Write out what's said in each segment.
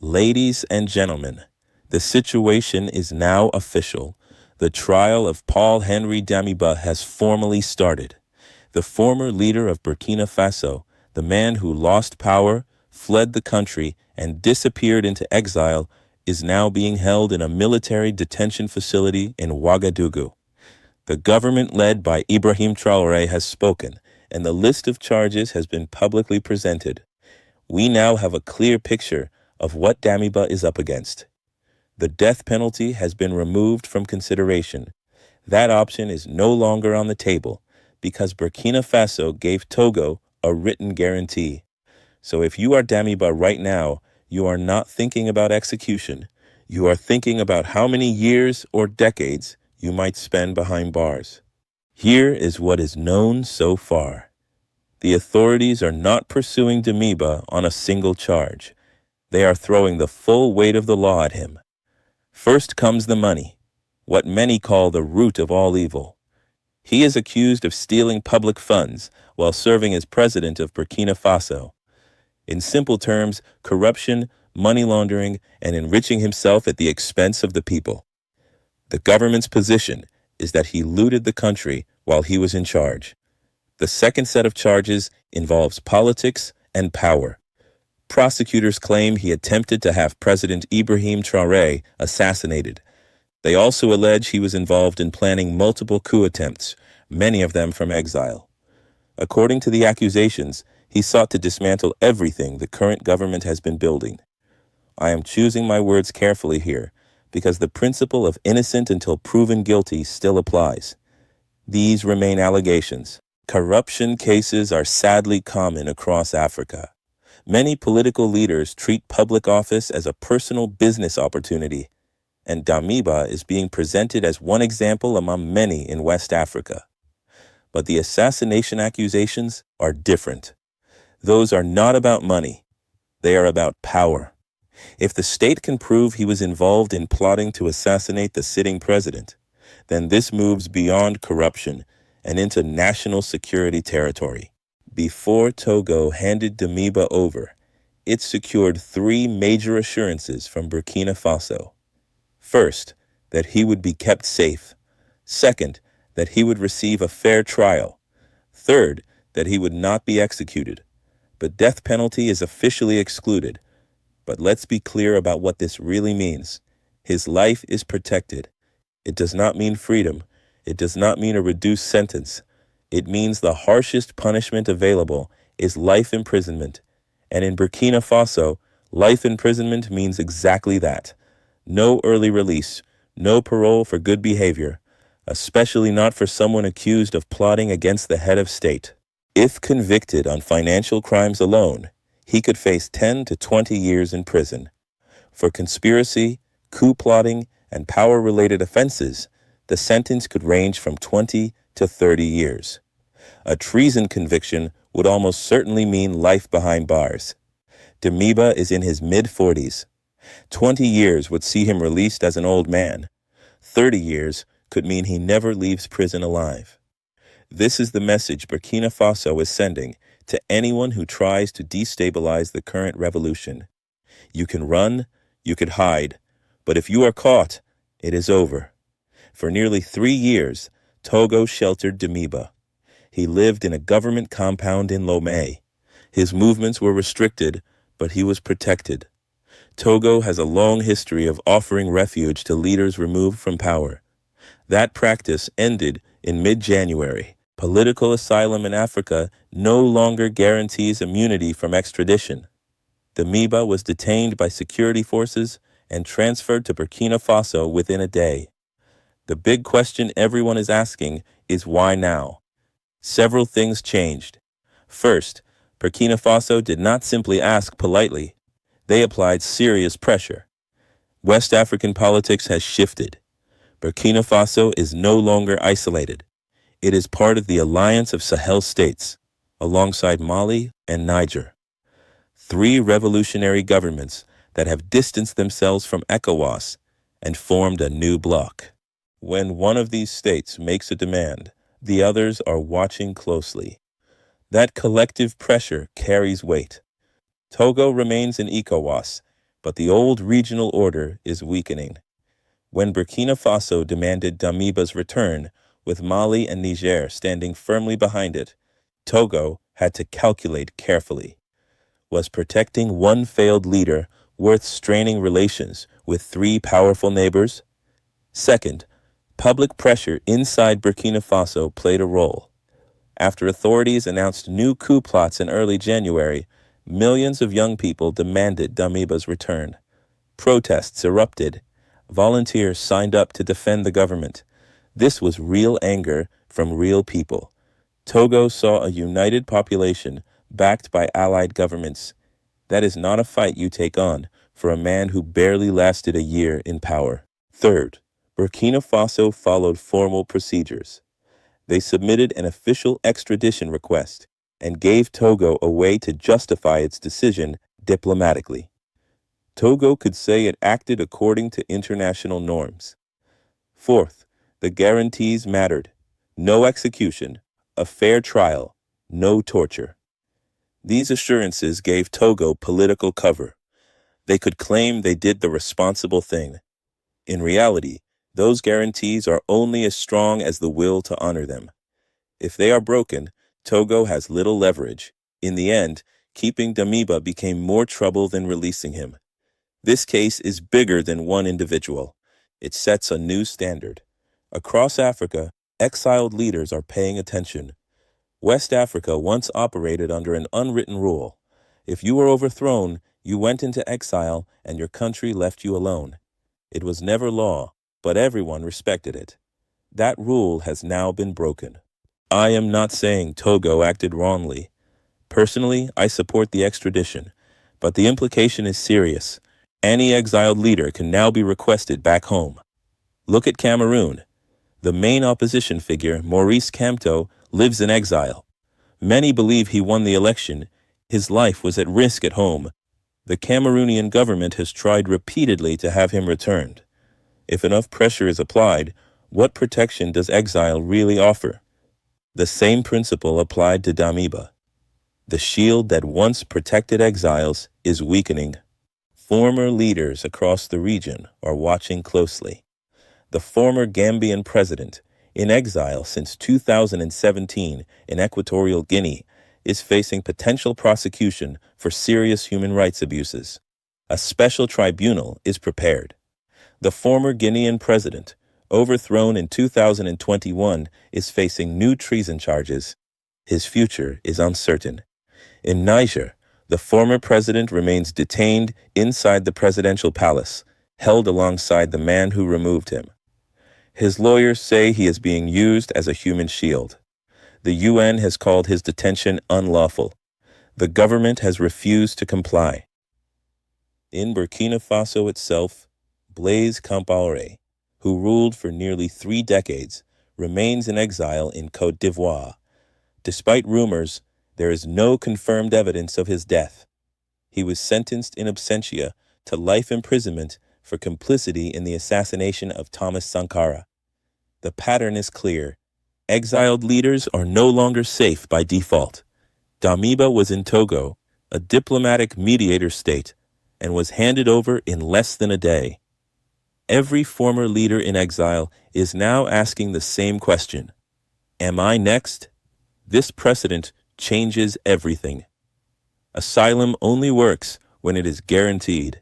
Ladies and gentlemen, the situation is now official. The trial of Paul-Henri Damiba has formally started. The former leader of Burkina Faso, the man who lost power, fled the country, and disappeared into exile, is now being held in a military detention facility in Ouagadougou. The government led by Ibrahim Traoré has spoken, and the list of charges has been publicly presented. We now have a clear picture of what Damiba is up against. The death penalty has been removed from consideration. That option is no longer on the table because Burkina Faso gave Togo a written guarantee. So if you are Damiba right now, you are not thinking about execution. You are thinking about how many years or decades you might spend behind bars. Here is what is known so far. The authorities are not pursuing Damiba on a single charge. They are throwing the full weight of the law at him. First comes the money, what many call the root of all evil. He is accused of stealing public funds while serving as president of Burkina Faso. In simple terms, corruption, money laundering, and enriching himself at the expense of the people. The government's position is that he looted the country while he was in charge. The second set of charges involves politics and power. Prosecutors claim he attempted to have President Ibrahim Traoré assassinated. They also allege he was involved in planning multiple coup attempts, many of them from exile. According to the accusations, he sought to dismantle everything the current government has been building. I am choosing my words carefully here, because the principle of innocent until proven guilty still applies. These remain allegations. Corruption cases are sadly common across Africa. Many political leaders treat public office as a personal business opportunity, and Damiba is being presented as one example among many in West Africa. But the assassination accusations are different. Those are not about money. They are about power. If the state can prove he was involved in plotting to assassinate the sitting president, then this moves beyond corruption and into national security territory. Before Togo handed Damiba over, it secured 3 major assurances from Burkina Faso. First, that he would be kept safe. Second, that he would receive a fair trial. Third, that he would not be executed. But death penalty is officially excluded. But let's be clear about what this really means. His life is protected. It does not mean freedom. It does not mean a reduced sentence. It means the harshest punishment available is life imprisonment. And in Burkina Faso, life imprisonment means exactly that. No early release, no parole for good behavior, especially not for someone accused of plotting against the head of state. If convicted on financial crimes alone, he could face 10 to 20 years in prison. For conspiracy, coup plotting, and power-related offenses, the sentence could range from 20 to 30 years. A treason conviction would almost certainly mean life behind bars. Damiba is in his mid-40s. 20 years would see him released as an old man. 30 years could mean he never leaves prison alive. This is the message Burkina Faso is sending to anyone who tries to destabilize the current revolution. You can run, you could hide, but if you are caught, it is over. For nearly 3 years, Togo sheltered Damiba. He lived in a government compound in Lomé. His movements were restricted, but he was protected. Togo has a long history of offering refuge to leaders removed from power. That practice ended in mid-January. Political asylum in Africa no longer guarantees immunity from extradition. Damiba was detained by security forces and transferred to Burkina Faso within a day. The big question everyone is asking is why now? Several things changed. First, Burkina Faso did not simply ask politely. They applied serious pressure. West African politics has shifted. Burkina Faso is no longer isolated. It is part of the alliance of Sahel states, alongside Mali and Niger. 3 revolutionary governments that have distanced themselves from ECOWAS and formed a new bloc. When one of these states makes a demand, the others are watching closely. That collective pressure carries weight. Togo remains in ECOWAS, but the old regional order is weakening. When Burkina Faso demanded Damiba's return, with Mali and Niger standing firmly behind it, Togo had to calculate carefully. Was protecting one failed leader worth straining relations with three powerful neighbors? Second, public pressure inside Burkina Faso played a role. After authorities announced new coup plots in early January, millions of young people demanded Damiba's return. Protests erupted. Volunteers signed up to defend the government. This was real anger from real people. Togo saw a united population backed by allied governments. That is not a fight you take on for a man who barely lasted a year in power. Third, Burkina Faso followed formal procedures. They submitted an official extradition request and gave Togo a way to justify its decision diplomatically. Togo could say it acted according to international norms. Fourth, the guarantees mattered. No execution, a fair trial, no torture. These assurances gave Togo political cover. They could claim they did the responsible thing. In reality, those guarantees are only as strong as the will to honor them. If they are broken, Togo has little leverage. In the end, keeping Damiba became more trouble than releasing him. This case is bigger than one individual. It sets a new standard. Across Africa, exiled leaders are paying attention. West Africa once operated under an unwritten rule. If you were overthrown, you went into exile and your country left you alone. It was never law, but everyone respected it. That rule has now been broken. I am not saying Togo acted wrongly. Personally, I support the extradition, but the implication is serious. Any exiled leader can now be requested back home. Look at Cameroon. The main opposition figure, Maurice Kamto, lives in exile. Many believe he won the election. His life was at risk at home. The Cameroonian government has tried repeatedly to have him returned. If enough pressure is applied, what protection does exile really offer? The same principle applied to Damiba. The shield that once protected exiles is weakening. Former leaders across the region are watching closely. The former Gambian president, in exile since 2017 in Equatorial Guinea, is facing potential prosecution for serious human rights abuses. A special tribunal is prepared. The former Guinean president, overthrown in 2021, is facing new treason charges. His future is uncertain. In Niger, the former president remains detained inside the presidential palace, held alongside the man who removed him. His lawyers say he is being used as a human shield. The UN has called his detention unlawful. The government has refused to comply. In Burkina Faso itself, Blaise Compaoré, who ruled for nearly 3 decades, remains in exile in Côte d'Ivoire. Despite rumors, there is no confirmed evidence of his death. He was sentenced in absentia to life imprisonment for complicity in the assassination of Thomas Sankara. The pattern is clear. Exiled leaders are no longer safe by default. Damiba was in Togo, a diplomatic mediator state, and was handed over in less than a day. Every former leader in exile is now asking the same question. Am I next? This precedent changes everything. Asylum only works when it is guaranteed.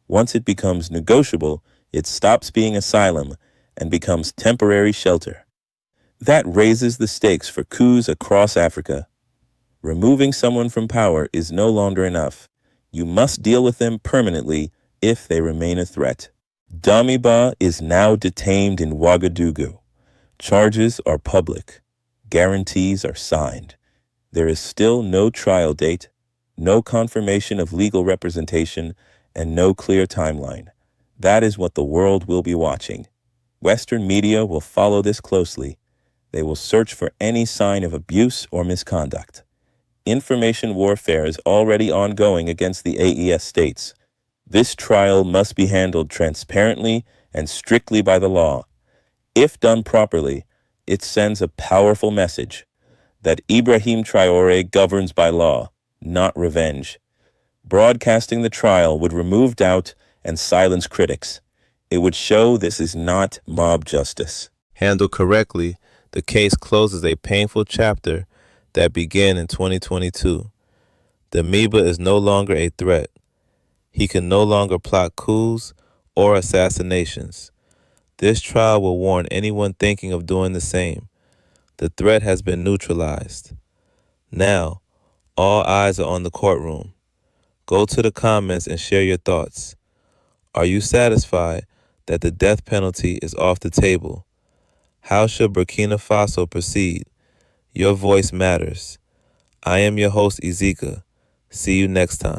Once it becomes negotiable, it stops being asylum and becomes temporary shelter. That raises the stakes for coups across Africa. Removing someone from power is no longer enough. You must deal with them permanently if they remain a threat. Damiba is now detained in Ouagadougou. Charges are public. Guarantees are signed. There is still no trial date, no confirmation of legal representation, and no clear timeline. That is what the world will be watching. Western media will follow this closely. They will search for any sign of abuse or misconduct. Information warfare is already ongoing against the AES states. This trial must be handled transparently and strictly by the law. If done properly, it sends a powerful message that Ibrahim Traoré governs by law, not revenge. Broadcasting the trial would remove doubt and silence critics. It would show this is not mob justice. Handled correctly, the case closes a painful chapter that began in 2022. Damiba is no longer a threat. He can no longer plot coups or assassinations. This trial will warn anyone thinking of doing the same. The threat has been neutralized. Now, all eyes are on the courtroom. Go to the comments and share your thoughts. Are you satisfied that the death penalty is off the table? How should Burkina Faso proceed? Your voice matters. I am your host, Ezeka. See you next time.